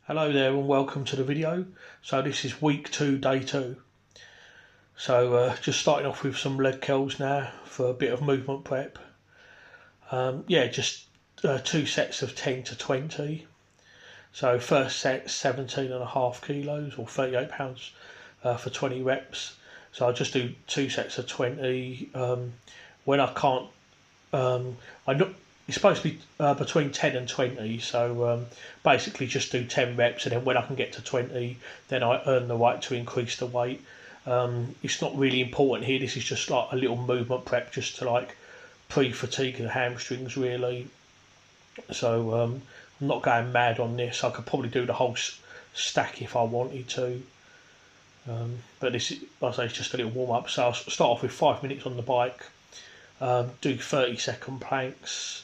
Hello there and welcome to the video. So this is week 2, day 2. So just starting off with some leg curls now for a bit of movement prep. Just 2 sets of 10 to 20. So first set 17.5 kilos or 38 pounds for 20 reps. So I'll just do 2 sets of 20. When I can't, it's supposed to be between 10 and 20, so basically just do 10 reps, and then when I can get to 20, then I earn the right to increase the weight. It's not really important here. This is just like a little movement prep just to like pre-fatigue the hamstrings really. So I'm not going mad on this. I could probably do the whole stack if I wanted to. But this is, like I say, it's just a little warm-up. So I'll start off with 5 minutes on the bike, do 30-second planks,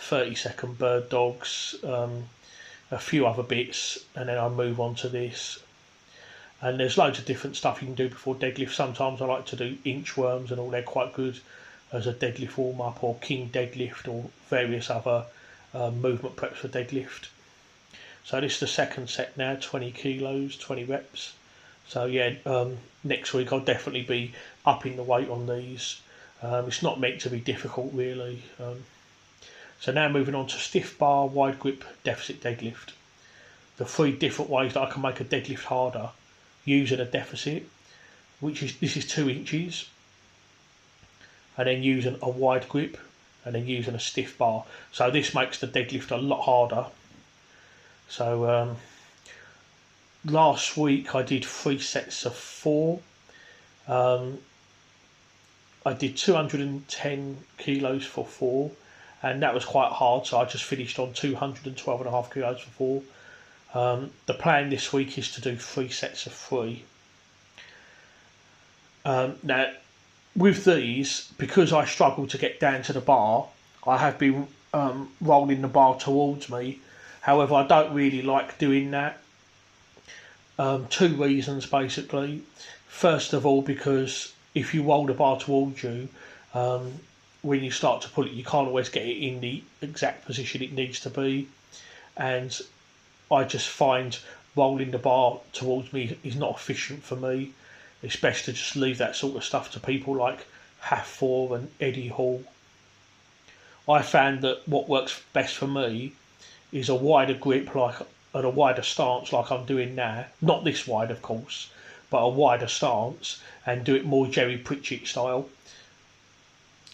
30-second bird dogs, a few other bits, and then I move on to this. And there's loads of different stuff you can do before deadlift. Sometimes I like to do inchworms and all. They're quite good as a deadlift warm-up, or king deadlift, or various other movement preps for deadlift. So this is the second set now, 20 kilos, 20 reps. So yeah, next week I'll definitely be upping the weight on these. It's not meant to be difficult really. So now moving on to stiff bar, wide grip, deficit deadlift. The 3 different ways that I can make a deadlift harder using a deficit, this is 2 inches, and then using a wide grip, and then using a stiff bar. So this makes the deadlift a lot harder. So last week I did 3 sets of 4. I did 210 kilos for 4. And that was quite hard, so I just finished on 212.5 kilos for 4. The plan this week is to do 3 sets of 3. Now, with these, because I struggle to get down to the bar, I have been rolling the bar towards me. However, I don't really like doing that. 2 reasons, basically. First of all, because if you roll the bar towards you, when you start to pull it, you can't always get it in the exact position it needs to be, and I just find rolling the bar towards me is not efficient for me. It's best to just leave that sort of stuff to people like Half4 and Eddie Hall. I found that what works best for me is a wider grip, and a wider stance like I'm doing now. Not this wide, of course, but a wider stance, and do it more Jerry Pritchett style.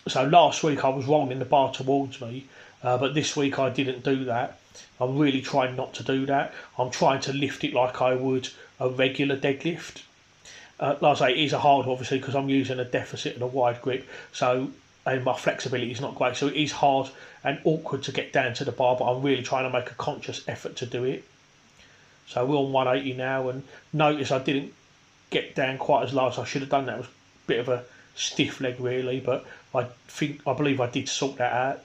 So last week I was rolling the bar towards me, but this week I didn't do that. I'm really trying not to do that. I'm trying to lift it like I would a regular deadlift. Like I say, it is a hard, obviously, because I'm using a deficit and a wide grip, and my flexibility is not great. So it is hard and awkward to get down to the bar, but I'm really trying to make a conscious effort to do it. So we're on 180 now, and notice I didn't get down quite as low as I should have done. That was a bit of a stiff leg really, but I believe I did sort that out.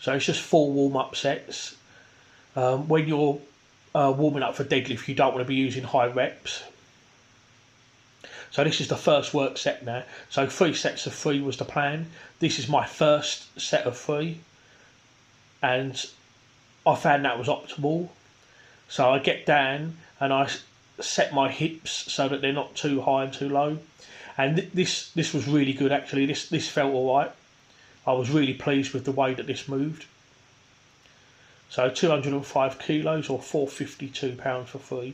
So it's just 4 warm-up sets. When you're warming up for deadlift, you don't want to be using high reps. So this is the first work set now. So 3 sets of 3 was the plan. This is my first set of 3, and I found that was optimal. So I get down and I set my hips so that they're not too high and too low. And this was really good actually. This felt all right. I was really pleased with the way that this moved. So 205 kilos or 452 pounds for 3.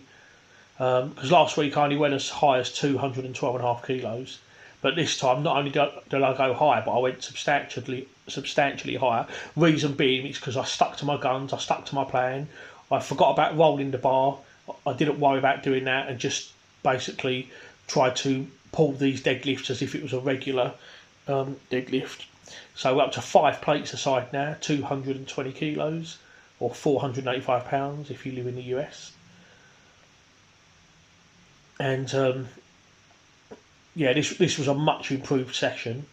Because last week I only went as high as 212.5 kilos. But this time not only did I go higher, but I went substantially higher. Reason being is because I stuck to my guns, I stuck to my plan. I forgot about rolling the bar. I didn't worry about doing that, and just basically tried to pull these deadlifts as if it was a regular deadlift. So we're up to 5 plates aside now, 220 kilos or 485 pounds if you live in the US. And this was a much improved session.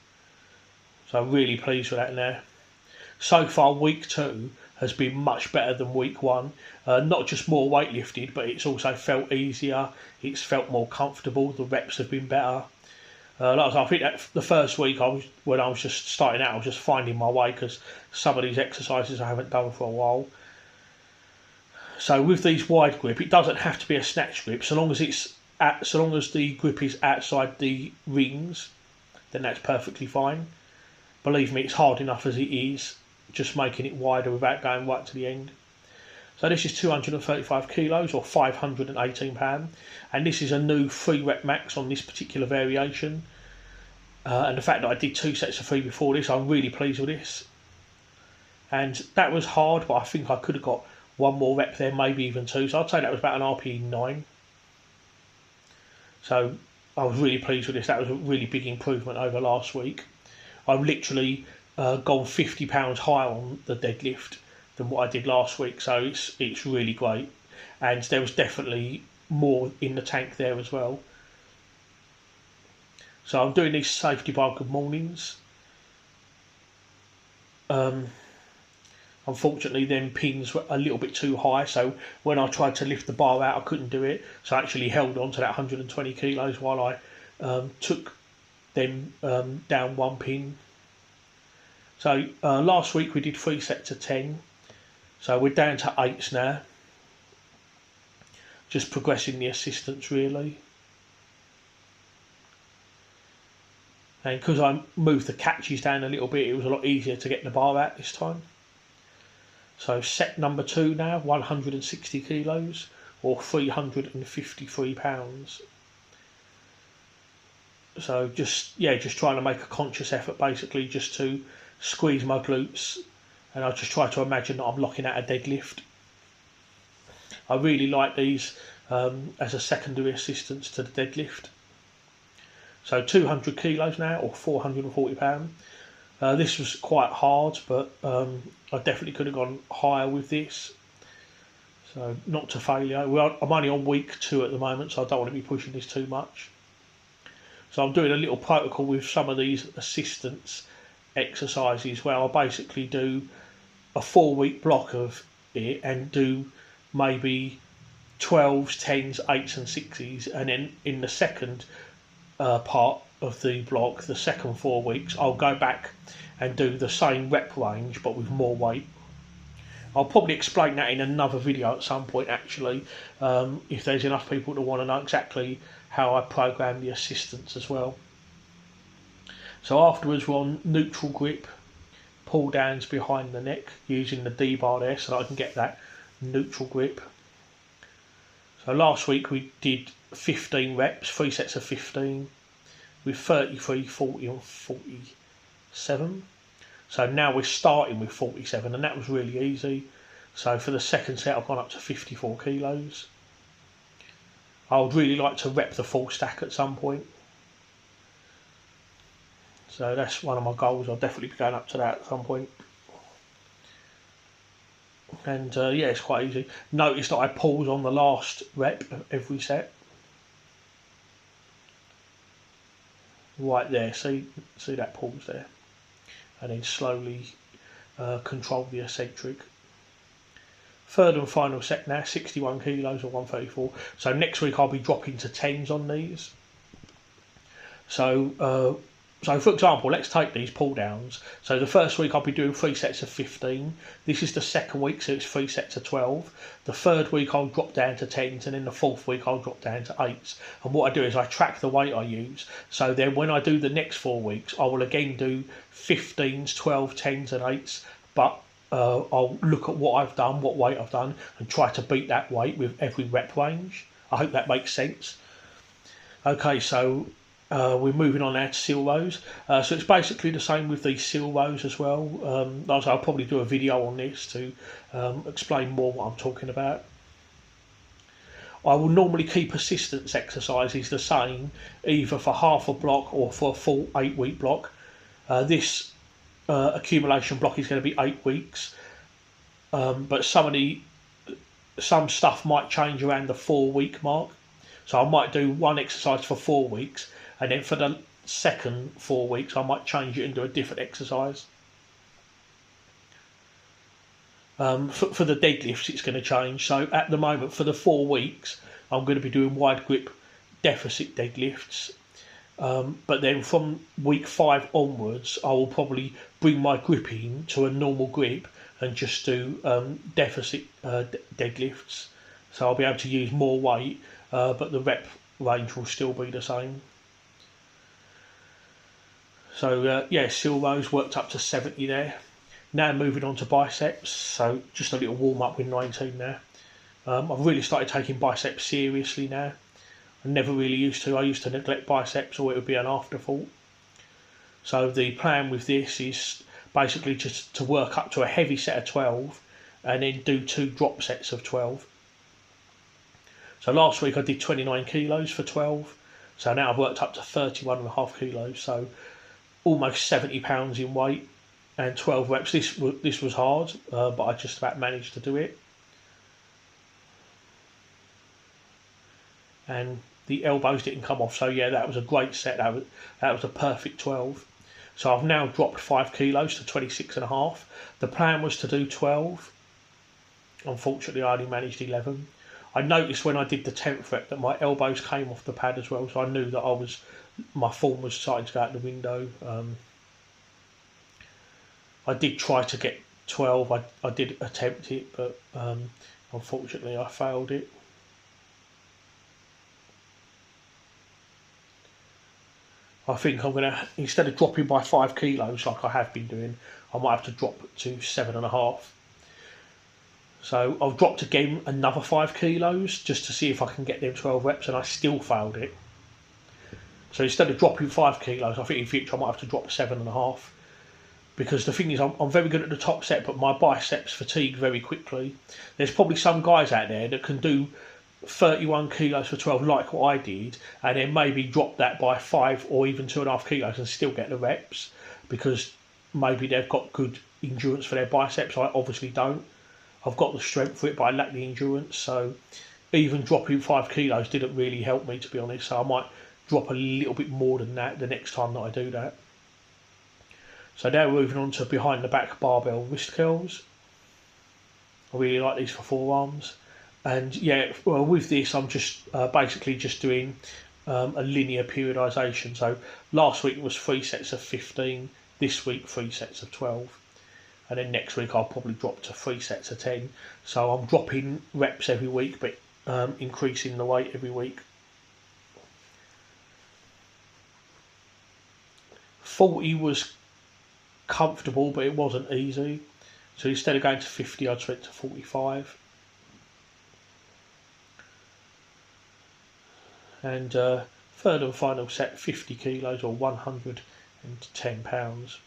So I'm really pleased with that now. So far, week 2 has been much better than week 1. Not just more weight lifted, but it's also felt easier. It's felt more comfortable. The reps have been better. I think that the first week when I was just starting out, I was just finding my way because some of these exercises I haven't done for a while. So with these wide grip, it doesn't have to be a snatch grip. So long as the grip is outside the rings, then that's perfectly fine. Believe me, it's hard enough as it is, just making it wider without going right to the end. So this is 235 kilos or 518 pounds, and this is a new 3 rep max on this particular variation. And the fact that I did 2 sets of 3 before this, I'm really pleased with this. And that was hard, but I think I could have got 1 more rep there, maybe even 2. So I'd say that was about an RPE 9. So I was really pleased with this. That was a really big improvement over last week. I've literally gone 50 pounds higher on the deadlift than what I did last week, so it's really great. And there was definitely more in the tank there as well. So I'm doing these safety bar good mornings. Unfortunately, them pins were a little bit too high, so when I tried to lift the bar out, I couldn't do it. So I actually held on to that 120 kilos while I took them down 1 pin. So last week we did 3 sets of 10. So we're down to 8s now. Just progressing the assistance really. And because I moved the catches down a little bit, it was a lot easier to get the bar out this time. So set number 2 now, 160 kilos or 353 pounds. So just trying to make a conscious effort basically just to squeeze my glutes, and I just try to imagine that I'm locking out a deadlift. I really like these as a secondary assistance to the deadlift. So 200 kilos now or 440 pounds. This was quite hard, but I definitely could have gone higher with this. So not to failure. I'm only on week 2 at the moment, so I don't want to be pushing this too much. So I'm doing a little protocol with some of these assistance exercises where I basically do a 4-week block of it and do maybe 12s, 10s, 8s and 6s, and then in the second part of the block, the second 4 weeks, I'll go back and do the same rep range but with more weight. I'll probably explain that in another video at some point actually, if there's enough people to want to know exactly how I program the assistance as well. So afterwards we're on neutral grip, pull downs behind the neck using the D bar there so that I can get that neutral grip. So last week we did 15 reps, 3 sets of 15 with 33, 40 and 47. So now we're starting with 47 and that was really easy. So for the second set I've gone up to 54 kilos. I would really like to rep the full stack at some point. So that's one of my goals. I'll definitely be going up to that at some point. And yeah, it's quite easy. Notice that I pause on the last rep of every set. Right there, see that pause there. And then slowly control the eccentric. Third and final set now, 61 kilos or 134. So next week I'll be dropping to 10s on these. So for example, let's take these pull downs. So the first week I'll be doing 3 sets of 15. This is the second week, so it's 3 sets of 12. The third week I'll drop down to 10s, and then the fourth week I'll drop down to 8s. And what I do is I track the weight I use. So then when I do the next 4 weeks, I will again do 15s, 12, 10s and 8s. But I'll look at what I've done, what weight I've done, and try to beat that weight with every rep range. I hope that makes sense. Okay, so we're moving on now to seal rows. So it's basically the same with these seal rows as well. Also, I'll probably do a video on this to explain more what I'm talking about. I will normally keep assistance exercises the same, either for half a block or for a full 8-week block. This accumulation block is going to be 8 weeks, but some stuff might change around the 4-week mark. So I might do one exercise for 4 weeks, and then for the second 4 weeks I might change it into a different exercise. For the deadlifts it's going to change. So at the moment for the 4 weeks I'm going to be doing wide grip deficit deadlifts. But then from week 5 onwards I will probably bring my grip in to a normal grip and just do deficit deadlifts. So I'll be able to use more weight, but the rep range will still be the same. So yeah, silvos worked up to 70 there. Now moving on to biceps, so just a little warm up with 19 now. I've really started taking biceps seriously now. I never really used to. I used to neglect biceps, or it would be an afterthought. So the plan with this is basically just to work up to a heavy set of 12 and then do 2 drop sets of 12. So last week I did 29 kilos for 12. So now I've worked up to 31.5 kilos. So almost 70 pounds in weight and 12 reps. This was hard, but I just about managed to do it. And the elbows didn't come off. So yeah, that was a great set. That was a perfect 12. So I've now dropped 5 kilos to 26.5. The plan was to do 12. Unfortunately, I only managed 11. I noticed when I did the 10th rep that my elbows came off the pad as well, so I knew that my form was starting to go out the window. I did try to get 12. I did attempt it, but unfortunately I failed it. I think I'm going to, instead of dropping by 5 kilos like I have been doing, I might have to drop to 7.5. So I've dropped again another 5 kilos just to see if I can get them 12 reps, and I still failed it. So instead of dropping 5 kilos, I think in future I might have to drop 7.5. Because the thing is, I'm very good at the top set, but my biceps fatigue very quickly. There's probably some guys out there that can do 31 kilos for 12 like what I did, and then maybe drop that by 5 or even 2.5 kilos and still get the reps, because maybe they've got good endurance for their biceps. I obviously don't. I've got the strength for it, but I lack the endurance. So even dropping 5 kilos didn't really help me, to be honest. So I might drop a little bit more than that the next time that I do that. So now we're moving on to behind the back barbell wrist curls. I really like these for forearms. And yeah, well, with this I'm just basically just doing a linear periodisation. So last week it was 3 sets of 15, this week 3 sets of 12. And then next week I'll probably drop to 3 sets of 10. So I'm dropping reps every week, but increasing the weight every week. 40 was comfortable, but it wasn't easy. So instead of going to 50, I went to 45. And third and final set, 50 kilos or 110 pounds.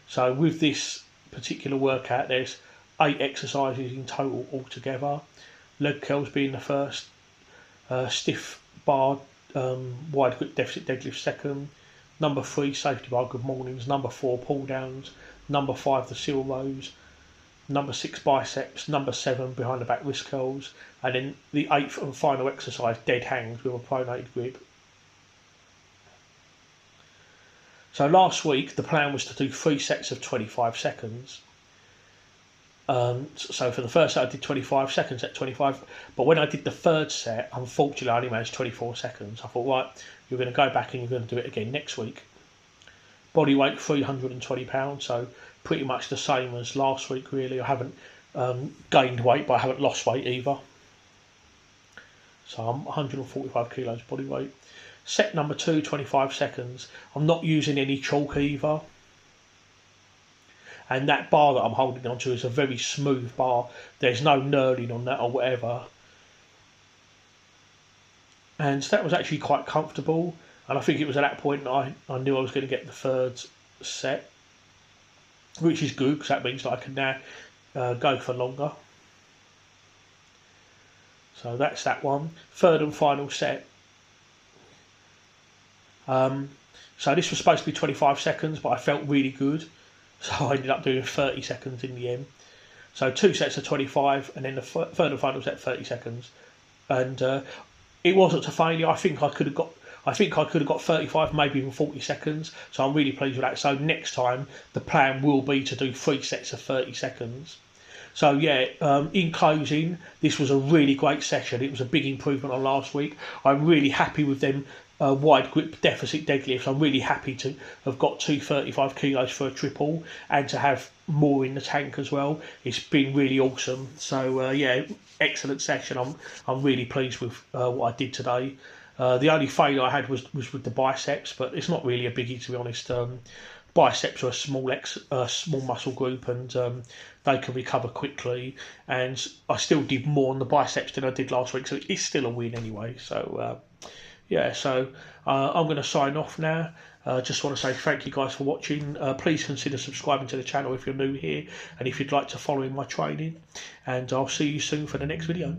So with this particular workout, there's 8 exercises in total altogether. Leg curls being the first, stiff bar wide grip deficit deadlift second, number 3 safety bar good mornings, number 4 Pulldowns, number 5 the silvos, number 6 biceps, number 7 behind the back wrist curls, and then the 8th and final exercise, dead hangs with a pronated grip. So last week the plan was to do 3 sets of 25 seconds. So for the first set I did 25, second set 25, but when I did the third set, unfortunately I only managed 24 seconds. I thought, right, you're going to go back and you're going to do it again next week. Body weight 320 pounds, so pretty much the same as last week really. I haven't gained weight, but I haven't lost weight either. So I'm 145 kilos body weight. Set number 2, 25 seconds. I'm not using any chalk either. And that bar that I'm holding onto is a very smooth bar. There's no knurling on that or whatever. And that was actually quite comfortable. And I think it was at that point that I knew I was going to get the third set, which is good because that means that I can now go for longer. So that's that one. Third and final set. So this was supposed to be 25 seconds, but I felt really good. So I ended up doing 30 seconds in the end. So 2 sets of 25 and then the third and final set 30 seconds. And it wasn't a failure. I think I could have got 35, maybe even 40 seconds. So I'm really pleased with that. So next time the plan will be to do 3 sets of 30 seconds. So yeah, in closing, this was a really great session. It was a big improvement on last week. I'm really happy with them wide grip deficit deadlifts. I'm really happy to have got 235 kilos for a triple and to have more in the tank as well. It's been really awesome. So yeah, excellent session. I'm really pleased with what I did today. The only failure I had was with the biceps, but it's not really a biggie, to be honest. Biceps are a small muscle group, and they can recover quickly. And I still did more on the biceps than I did last week, so it's still a win anyway. So yeah, so I'm going to sign off now. Just want to say thank you guys for watching. Please consider subscribing to the channel if you're new here, and if you'd like to follow in my training. And I'll see you soon for the next video.